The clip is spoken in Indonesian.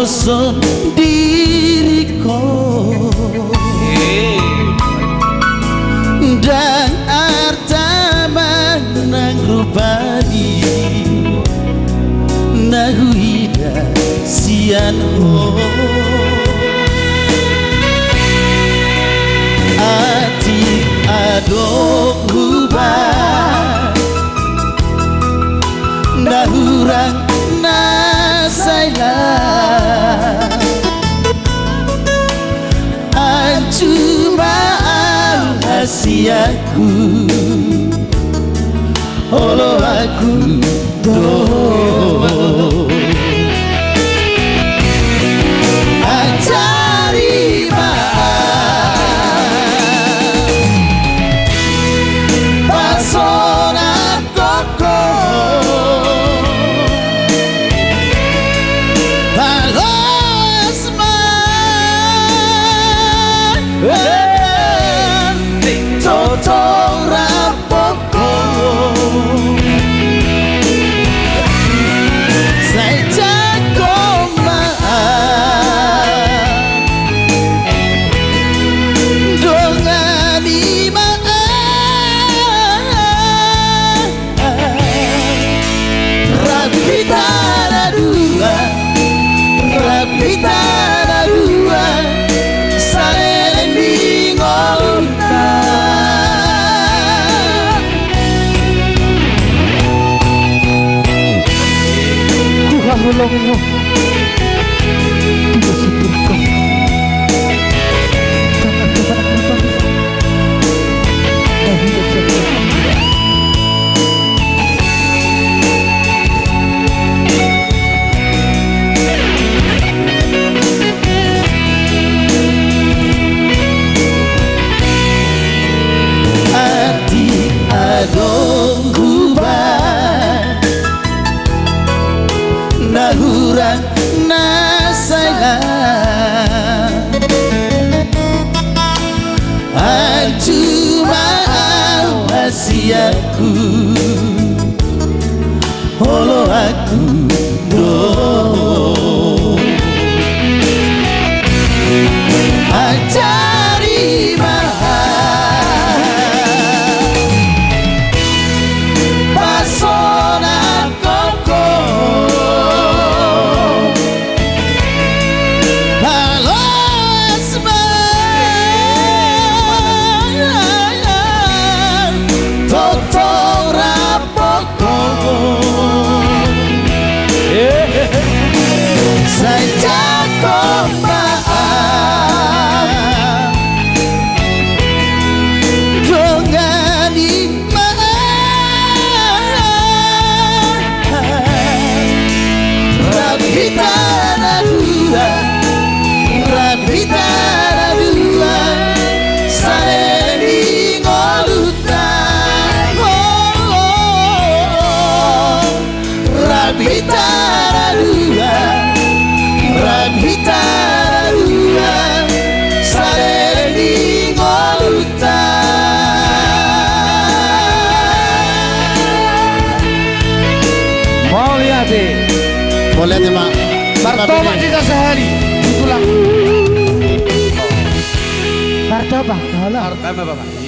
bosan diriku dan arta menang rupani nahuida sian ho ati adok hubah nahurang nasailah cuma rahasiaku olo aku do acari pasona koko Tolongmu tidak seberkah karena Tuhan hati adong hubah nahurang nasailah cuma wasiatku olo aku do acari pasona koko boleh nih Mak Bartoba kita sehari itulah Bartoba, tolong